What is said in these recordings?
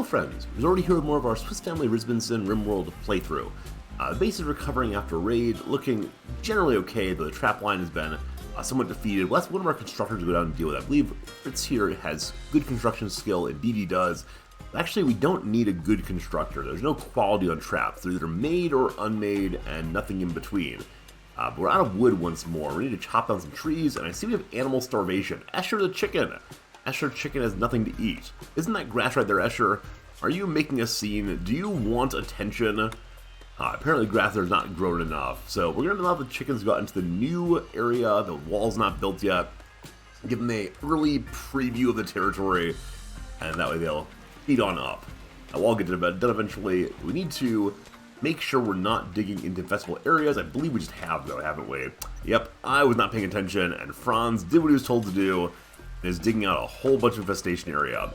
friends, Rizorty here with more of our Swiss Family Rizbinson Rimworld playthrough. The base is recovering after a raid, looking generally okay, though the trap line has been somewhat defeated. Well, that's one of our constructors to go down and deal with. I believe Fritz here has good construction skill, indeed he does. Actually, we don't need a good constructor. There's no quality on traps. They're either made or unmade, and nothing in between. But we're out of wood once more. We need to chop down some trees, and I see we have animal starvation. Escher the chicken! Escher chicken has nothing to eat. Isn't that grass right there, Escher? Are you making a scene? Do you want attention? Apparently grass there's not grown enough. So we're going to allow the chickens to go out into the new area. The wall's not built yet. Give them an early preview of the territory, and that way they'll feed on up. I'll get to that done eventually. We need to make sure we're not digging into infestable areas. I believe we just have, though, haven't we? Yep, I was not paying attention, and Franz did what he was told to do, and is digging out a whole bunch of infestation area.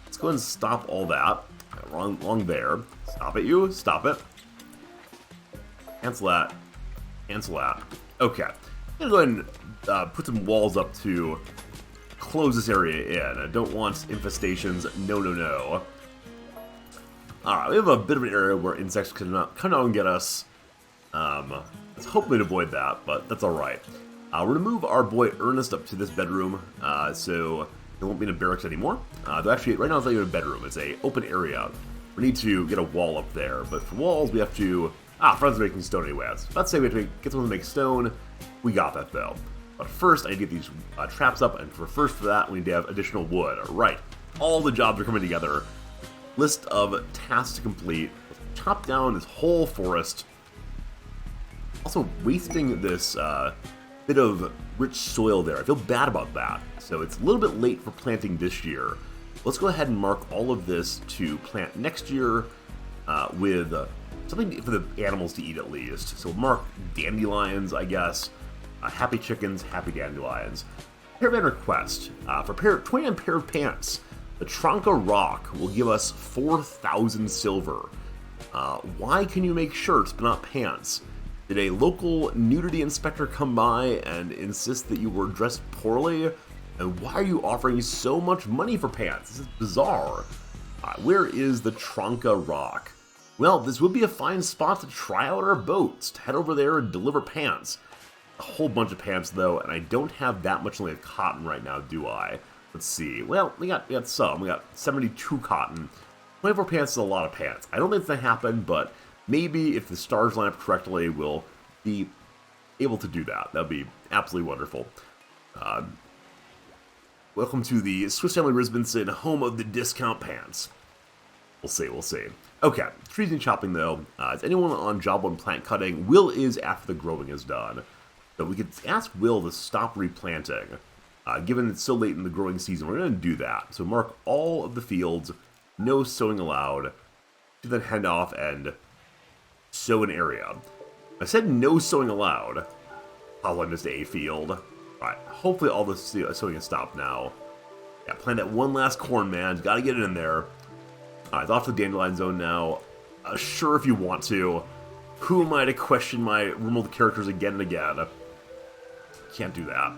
Let's go ahead and stop all that. Wrong there. Stop it, you. Stop it. Cancel that. Cancel that. Okay. I'm going to go ahead and put some walls up to close this area in. I don't want infestations. No, no, no. Alright, we have a bit of an area where insects can come out and get us. Let's hopefully avoid that, but that's alright. We're going to move our boy Ernest up to this bedroom, so it won't be in a barracks anymore. Though actually, right now it's not even a bedroom, it's an open area. We need to get a wall up there, but for walls we have to... Friends are making stone anyways. Let's say we have to get someone to make stone. We got that though. But first, I need to get these traps up, and for that, we need to have additional wood. Alright, all the jobs are coming together. List of tasks to complete. Let's chop down this whole forest. Also, wasting this bit of rich soil there. I feel bad about that. So it's a little bit late for planting this year. Let's go ahead and mark all of this to plant next year with something for the animals to eat at least. So we'll mark dandelions, I guess. Happy chickens, happy dandelions. Caravan request. For 29 pair of pants, the Tronka Rock will give us 4,000 silver. Why can you make shirts but not pants? Did a local nudity inspector come by and insist that you were dressed poorly? And why are you offering so much money for pants? This is bizarre. Where is the Tronka Rock? Well, this would be a fine spot to try out our boats, to head over there and deliver pants. A whole bunch of pants, though, and I don't have that much only of cotton right now, do I? Let's see. Well, we got some. We got 72 cotton. 24 pants is a lot of pants. I don't think it's going to happen, but maybe if the stars line up correctly, we'll be able to do that. That would be absolutely wonderful. Welcome to the Swiss Family Rizbinson, home of the discount pants. We'll see, we'll see. Okay, trees and chopping though. Is anyone on job 1 plant cutting? Will is after the growing is done. So we could ask Will to stop replanting. Given it's so late in the growing season, we're going to do that. So mark all of the fields, no sowing allowed, to then head off and sow an area. I said no sowing allowed. Oh, I missed a field. Alright, hopefully all the sowing is stopped now. Yeah, plant that one last corn, man. Gotta get it in there. Alright, it's off to the dandelion zone now. Sure if you want to. Who am I to question my Rimworld characters again and again? Can't do that.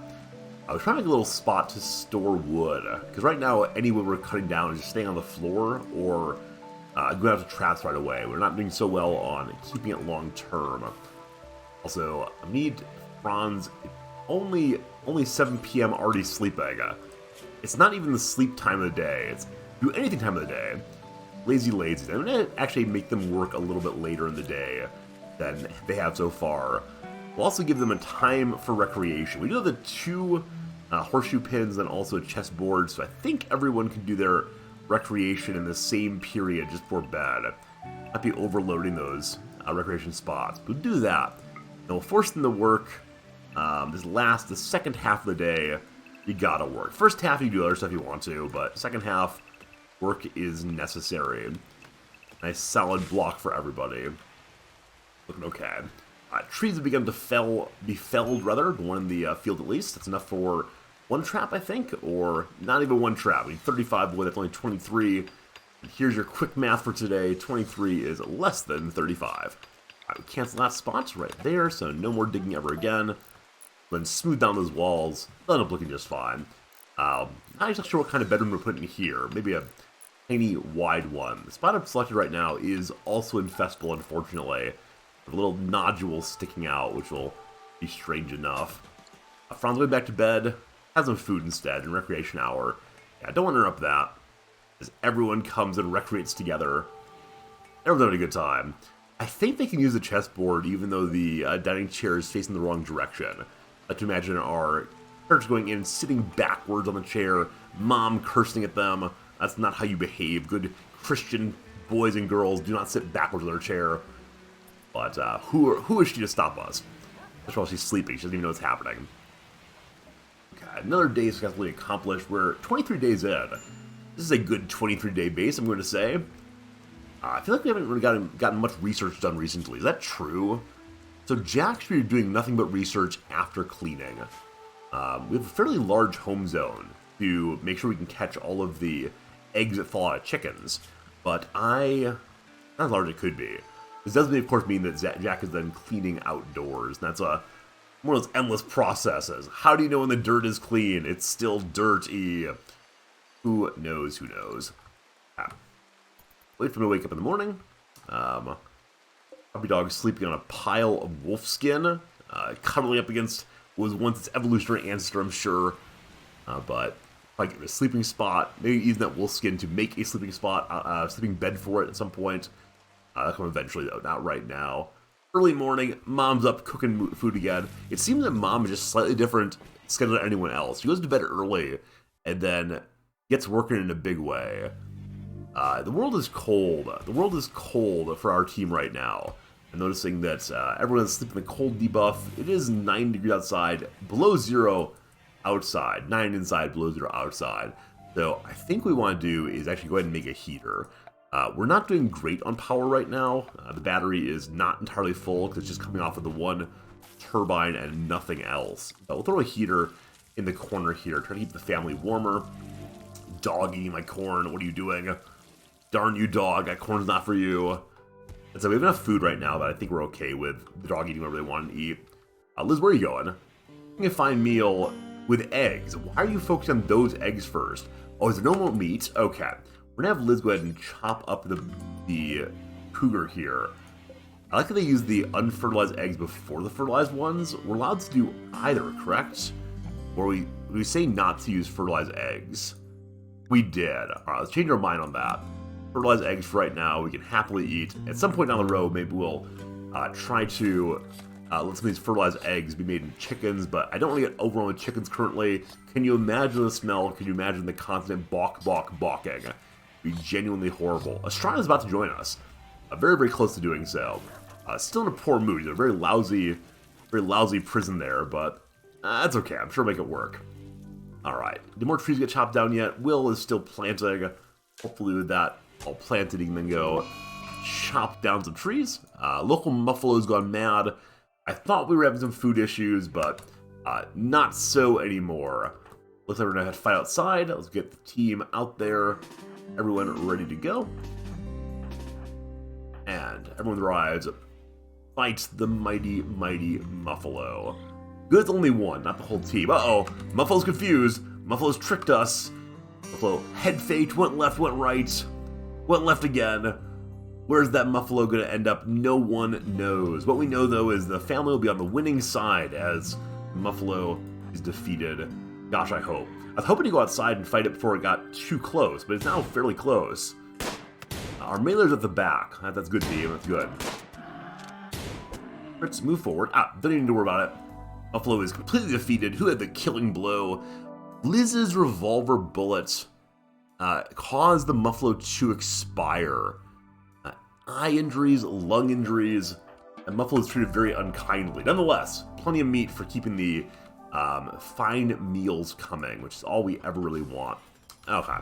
I was trying to get a little spot to store wood, because right now any wood we're cutting down is just staying on the floor or going out to traps right away. We're not doing so well on keeping it long term. Also, I need Franz. Only 7 p.m. already sleeping. It's not even the sleep time of the day. It's do anything time of the day. Lazy. I'm going to actually make them work a little bit later in the day than they have so far. We'll also give them a time for recreation. We do have the 2 horseshoe pins and also a chessboard, so I think everyone can do their recreation in the same period just before bed. Might be overloading those recreation spots, but we'll do that. And we'll force them to work the second half of the day. You gotta work. First half you do other stuff you want to, but second half, work is necessary. Nice solid block for everybody. Looking okay. Trees have begun to be felled, one in the field at least. That's enough for 1 trap, I think, or not even 1 trap. We need 35 wood, that's only 23. And here's your quick math for today. 23 is less than 35. We cancel that spot right there, so no more digging ever again. Then smooth down those walls. They'll end up looking just fine. Not exactly sure what kind of bedroom we're putting in here. Maybe a tiny, wide one. The spot I've selected right now is also infestable, unfortunately. With a little nodule sticking out, which will be strange enough. Franz going back to bed. Have some food instead in recreation hour. Yeah, don't want to interrupt that. As everyone comes and recreates together. Everyone's having a good time. I think they can use the chessboard even though the dining chair is facing the wrong direction. I like to imagine our characters going in, sitting backwards on the chair, mom cursing at them. That's not how you behave. Good Christian boys and girls do not sit backwards on their chair. But who is she to stop us? First of all, she's sleeping. She doesn't even know what's happening. Okay, another day successfully accomplished. We're 23 days in. This is a good 23-day base, I'm going to say. I feel like we haven't really gotten much research done recently. Is that true? So Jack should be doing nothing but research after cleaning. We have a fairly large home zone to make sure we can catch all of the eggs that fall out of chickens. But not as large as it could be. This does, of course, mean that Jack is then cleaning outdoors. And that's one of those endless processes. How do you know when the dirt is clean? It's still dirty. Who knows? Who knows? Wait for me to wake up in the morning. Puppy dog sleeping on a pile of wolf skin, cuddling up against what was once its evolutionary ancestor, I'm sure. But if I get a sleeping spot, maybe using that wolf skin to make a sleeping spot, sleeping bed for it at some point. That'll come eventually, though, not right now. Early morning, mom's up cooking food again. It seems that mom is just slightly different schedule than anyone else. She goes to bed early and then gets working in a big way. The world is cold. The world is cold for our team right now. I'm noticing that everyone is sleeping in the cold debuff. It is 9 degrees outside, below 0 outside. 9 inside, below 0 outside. So I think what we want to do is actually go ahead and make a heater. We're not doing great on power right now. The battery is not entirely full because it's just coming off of the one turbine and nothing else. But we'll throw a heater in the corner here, try to keep the family warmer. Dog eating my corn, what are you doing? Darn you, dog, that corn's not for you. And so we have enough food right now that I think we're okay with the dog eating whatever they want to eat. Liz, where are you going? A fine meal with eggs. Why are you focused on those eggs first? Oh, is there no more meat? Okay. We're going to have Liz go ahead and chop up the cougar here. I like that they use the unfertilized eggs before the fertilized ones. We're allowed to do either, correct? Or we say not to use fertilized eggs. We did. Alright, let's change our mind on that. Fertilized eggs for right now, we can happily eat. At some point down the road, maybe we'll try to let some of these fertilized eggs be made in chickens, but I don't want to get overrun with chickens currently. Can you imagine the smell? Can you imagine the constant balking? It'd be genuinely horrible. Estrada's about to join us. Very, very close to doing so. Still in a poor mood. He's a very lousy prison there, but that's okay. I'm sure we'll make it work. Alright, did more trees get chopped down yet? Will is still planting. Hopefully with that all planted, he can then go chop down some trees. Local Muffalo's gone mad. I thought we were having some food issues, but not so anymore. Looks like we're going to have to fight outside. Let's get the team out there. Everyone ready to go. And everyone arrives. Fight the mighty, mighty Muffalo. Good's only one, not the whole team. Uh-oh, Muffalo's confused. Muffalo's tricked us. Muffalo head faked, went left, went right. Went left again. Where's that Muffalo going to end up? No one knows. What we know, though, is the family will be on the winning side as Muffalo is defeated. Gosh, I hope. I was hoping to go outside and fight it before it got too close, but it's now fairly close. Our mailer's at the back. That's good team. That's good. Let's move forward. Don't even need to worry about it. Muffalo is completely defeated. Who had the killing blow? Liz's revolver bullet caused the Muffalo to expire. Eye injuries, lung injuries, and Muffalo is treated very unkindly. Nonetheless, plenty of meat for keeping the fine meals coming, which is all we ever really want. Okay,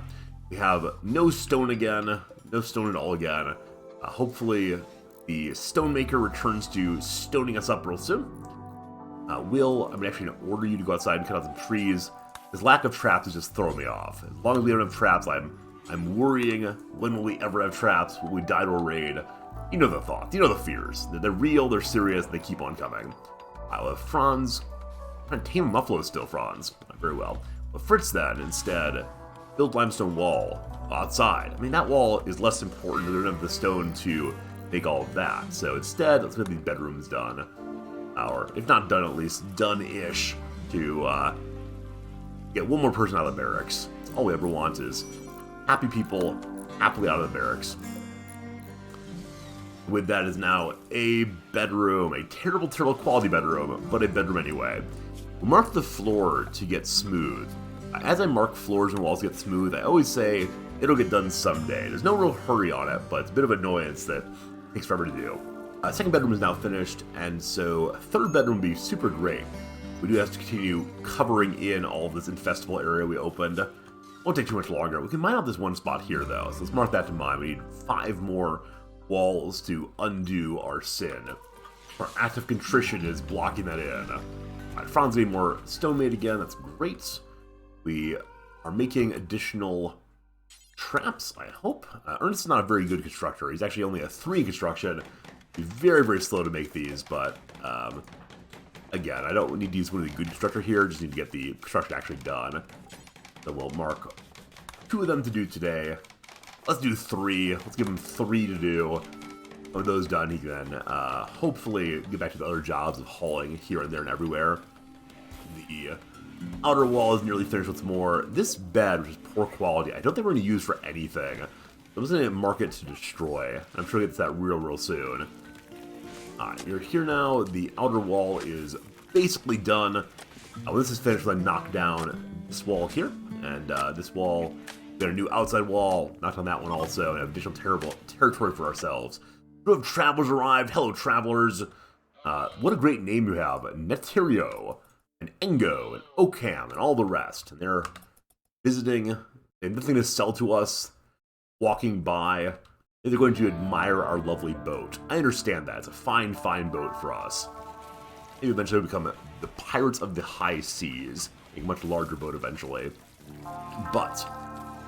we have no stone again, no stone at all again. Hopefully, the stonemaker returns to stoning us up real soon. I'm actually going to order you to go outside and cut out some trees. This lack of traps is just throwing me off. As long as we don't have traps, I'm worrying, when will we ever have traps? Will we die to a raid? You know the thoughts, you know the fears. They're real, they're serious, they keep on coming. I'll have Franz. I'm trying to tame Muffalo still, Franz. Not very well. But Fritz then, instead, build limestone wall. outside. I mean, that wall is less important. They don't have the stone to make all of that. So instead, let's get these bedrooms done. Or, if not done, at least done-ish to get one more person out of the barracks. That's all we ever want is happy people happily out of the barracks. With that is now a bedroom, a terrible, terrible quality bedroom, but a bedroom anyway. We'll mark the floor to get smooth. As I mark floors and walls to get smooth, I always say it'll get done someday. There's no real hurry on it, but it's a bit of annoyance that it takes forever to do. Second bedroom is now finished, and so third bedroom will be super great. We do have to continue covering in all of this infestable area we opened. Won't take too much longer. We can mine out this one spot here, though, so let's mark that to mind. We need 5 more walls to undo our sin. Our act of contrition is blocking that in. Alright, Franz getting more stone made again, that's great. We are making additional traps, I hope. Ernest is not a very good constructor. He's actually only a 3 construction. He's very, very slow to make these, but again, I don't need to use one of the good constructor here, just need to get the construction actually done. So we'll mark 2 of them to do today. Let's do 3. Let's give him 3 to do. With those done, he can hopefully get back to the other jobs of hauling here and there and everywhere. The outer wall is nearly finished once more. This bed, which is poor quality, I don't think we're going to use for anything. I'm just going to mark it to destroy. I'm sure it gets that real soon. Alright, you're here now. The outer wall is basically done. When this is finished, we'll then knock down this wall here. And this wall, we got a new outside wall. Knocked on that one also. And have additional territory for ourselves. Group of travelers arrived. Hello, travelers. What a great name you have. Neterio, and Engo, and Occam, and all the rest. And they're visiting. They have nothing to sell to us. Walking by. They're going to admire our lovely boat. I understand that. It's a fine, fine boat for us. Maybe eventually we'll become the Pirates of the High Seas. A much larger boat eventually. But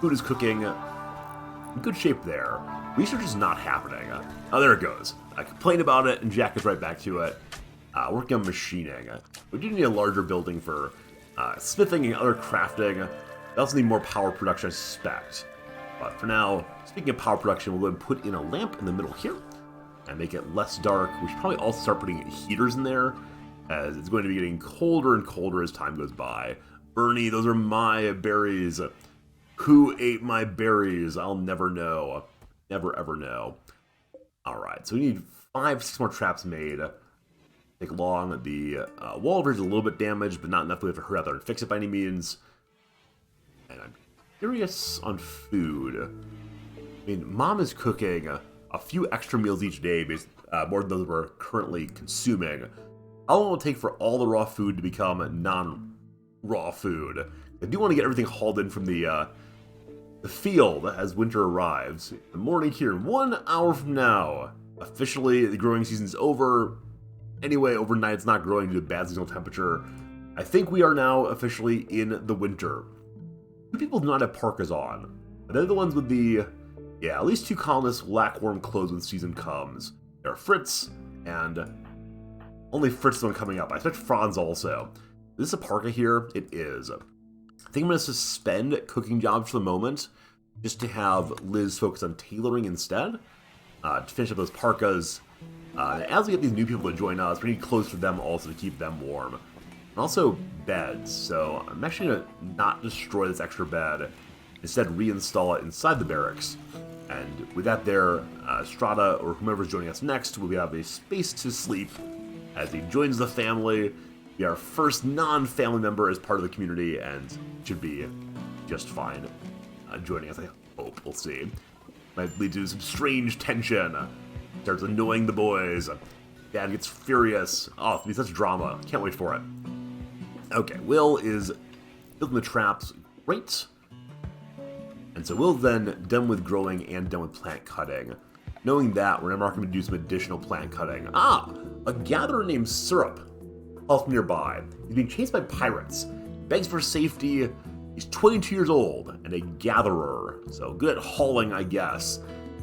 food is cooking. In good shape there. Research is not happening. Oh, there it goes. I complained about it, and Jack is right back to it. Working on machining. We do need a larger building for smithing and other crafting. We also need more power production, I suspect. But for now, speaking of power production, we'll go ahead and put in a lamp in the middle here and make it less dark. We should probably also start putting heaters in there, as it's going to be getting colder and colder as time goes by. Bernie, those are my berries. Who ate my berries? I'll never know. Never ever know. Alright, so we need 5-6 more traps made. Take long. The wall bridge is a little bit damaged, but not enough. We have to hurry out there and fix it by any means. And I'm curious on food. I mean, Mom is cooking a few extra meals each day, more than those we're currently consuming. How long will it take for all the raw food to become non-raw food? I do want to get everything hauled in from the field as winter arrives. The morning here, 1 hour from now. Officially, the growing season's over. Anyway, overnight it's not growing due to bad seasonal temperature. I think we are now officially in the winter. 2 people do not have parkas on. But they're the ones with the... Yeah, at least 2 colonists lack warm clothes when season comes. There are Fritz, and... Only Fritz is the one coming up. I expect Franz also. Is this a parka here? It is. I think I'm going to suspend cooking jobs for the moment, just to have Liz focus on tailoring instead, to finish up those parkas. As we get these new people to join us, we need clothes for them also to keep them warm. And also beds, so I'm actually going to not destroy this extra bed, instead reinstall it inside the barracks. And with that there, Strata, or whomever's joining us next, will have a space to sleep as he joins the family. Be our first non-family member as part of the community, and should be just fine joining us, I hope. We'll see. Might lead to some strange tension. Starts annoying the boys. Dad gets furious. Oh, it'll be such drama. Can't wait for it. Okay, Will is building the traps. Great. And so Will's then done with growing and done with plant cutting. Knowing that, we're going to do some additional plant cutting. Ah! A gatherer named Syrup. Off nearby. He's being chased by pirates. Begs for safety. He's 22 years old and a gatherer. So good at hauling, I guess.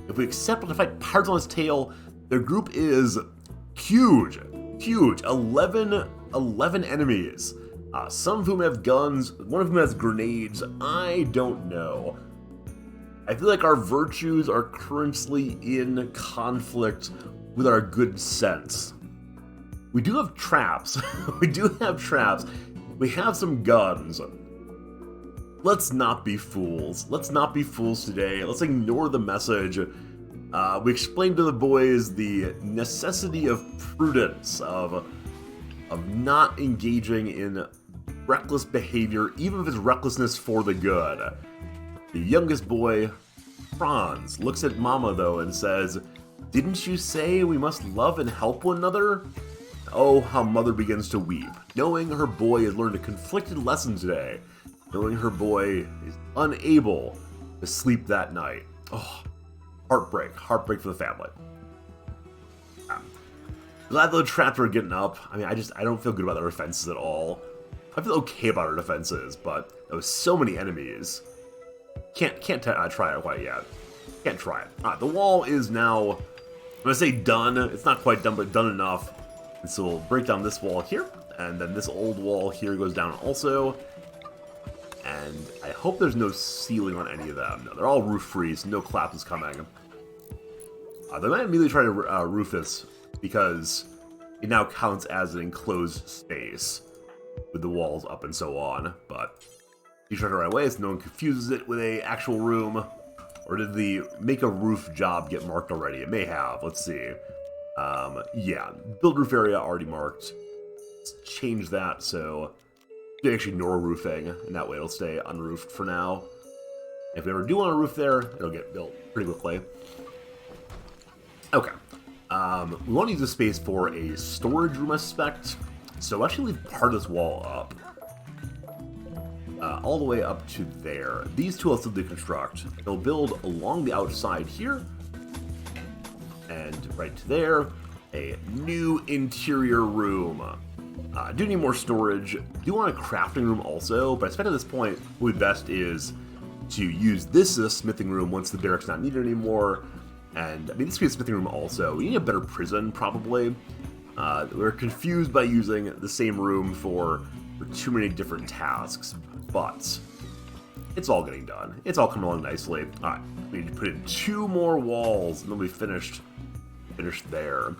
If we accept to fight pirates on his tail, their group is huge. Huge. 11 enemies. Some of whom have guns. One of whom has grenades. I don't know. I feel like our virtues are currently in conflict with our good sense. We do have traps. We do have traps. We have some guns. Let's not be fools. Let's not be fools today. Let's ignore the message. We explained to the boys the necessity of prudence, of not engaging in reckless behavior, even if it's recklessness for the good. The youngest boy, Franz, looks at Mama, though, and says, "Didn't you say we must love and help one another?" Oh, how Mother begins to weep, knowing her boy has learned a conflicted lesson today, knowing her boy is unable to sleep that night. Oh, heartbreak for the family. Glad the traps are getting up. I mean, I don't feel good about their defenses at all. I feel okay about our defenses, but there was so many enemies. Can't try it quite yet. Can't try it. Alright, the wall is now, I'm gonna say done. It's not quite done, but done enough. And so we'll break down this wall here, and then this old wall here goes down also. And I hope there's no ceiling on any of them. No, they're all roof-free, so no collapse is coming. They might immediately try to roof this, because it now counts as an enclosed space with the walls up and so on, but you try to right away so no one confuses it with a actual room. Or did the make a roof job get marked already? It may have. Let's see. Yeah, build roof area already marked. Let's change that so you actually ignore roofing, and that way it'll stay unroofed for now. If we ever do want a roof there, it'll get built pretty quickly. Okay. We want to use this space for a storage room, I suspect. So we'll actually leave part of this wall up. All the way up to there. These two I'll still deconstruct. They'll build along the outside here. And right to there. A new interior room. Do need more storage. Do want a crafting room also, but I suspect at this point, what would be best is to use this as a smithing room once the barracks not needed anymore. And, I mean, this could be a smithing room also. We need a better prison, probably. We're confused by using the same room for too many different tasks, but it's all getting done. It's all coming along nicely. Alright, we need to put in 2 more walls, and then we finished there.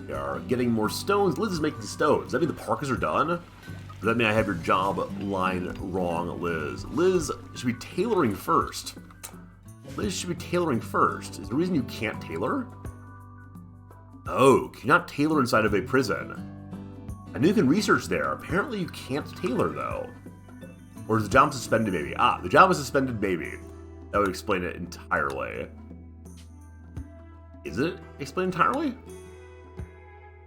We are getting more stones. Liz is making stones. Does that mean the parkas are done? Does that mean I have your job line wrong, Liz? Liz should be tailoring first. Liz should be tailoring first. Is there a reason you can't tailor? Oh, can you not tailor inside of a prison? I knew you can research there. Apparently you can't tailor, though. Or is the job suspended, maybe? Ah, the job is suspended, maybe. That would explain it entirely. Is it explained entirely?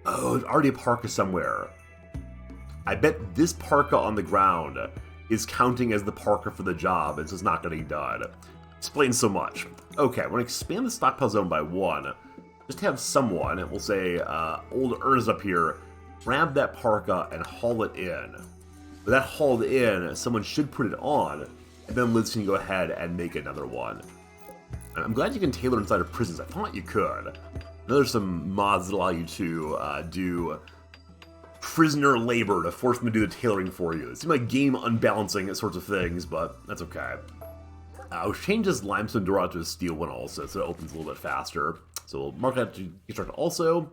Oh, there's already a parka somewhere. I bet this parka on the ground is counting as the parka for the job, and so it's not getting done. Explains so much. Okay, I want to expand the stockpile zone by 1. Just have someone, we'll say old Ernest up here, grab that parka and haul it in. With that hauled in, someone should put it on, and then Liz can go ahead and make another one. I'm glad you can tailor inside of prisons. I thought you could. I know there's some mods that allow you to do prisoner labor to force them to do the tailoring for you. It seems like game unbalancing sorts of things, but that's okay. We'll change this limestone door out to a steel one also, so it opens a little bit faster. So we'll mark that to construct also.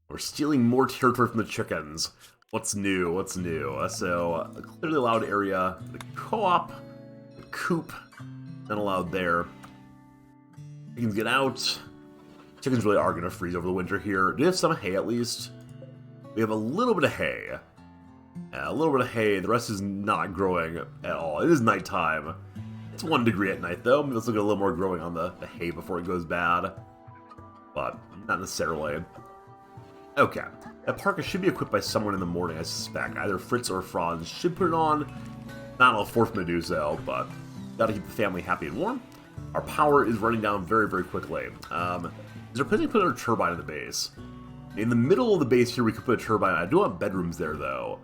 We're stealing more territory from the chickens. What's new? What's new? So, a clearly allowed area, the co-op, the coop, not allowed there. Chickens get out. Chickens really are going to freeze over the winter here. Do we have some hay at least? We have a little bit of hay. A little bit of hay. The rest is not growing at all. It is nighttime. It's 1 degree at night though. Maybe let's look at a little more growing on the hay before it goes bad. But not necessarily. Okay. That parka should be equipped by someone in the morning, I suspect. Either Fritz or Franz should put it on. Not all force them to do so, but gotta keep the family happy and warm. Our power is running down very, very quickly. Is there a place to put a turbine in the base? In the middle of the base here, we could put a turbine. I do want bedrooms there, though.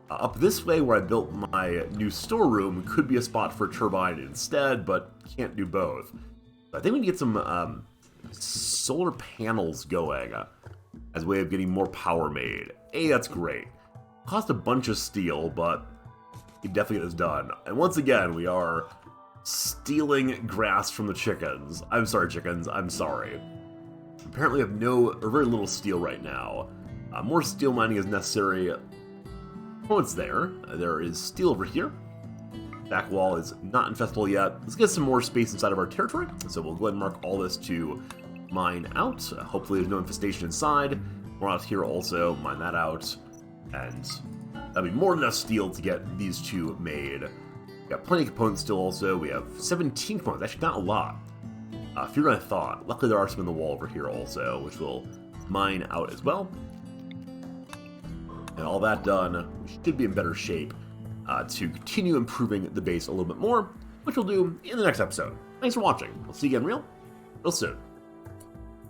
Up this way, where I built my new storeroom, could be a spot for a turbine instead, but can't do both. I think we can get some solar panels going as a way of getting more power made. Hey, that's great. Cost a bunch of steel, but you definitely get this done. And once again, we are Stealing grass from the chickens. I'm sorry, chickens. I'm sorry. Apparently we have no, or very little steel right now. More steel mining is necessary. Oh, it's there. There is steel over here. Back wall is not infestable yet. Let's get some more space inside of our territory. So we'll go ahead and mark all this to mine out. Hopefully there's no infestation inside. More out here also. Mine that out. And that'll be more than enough steel to get these two made. We got plenty of components still also. We have 17 components. Actually, not a lot. Fewer than I thought. Luckily, there are some in the wall over here also, which we'll mine out as well. And all that done, we should be in better shape to continue improving the base a little bit more, which we'll do in the next episode. Thanks for watching. We'll see you again real soon.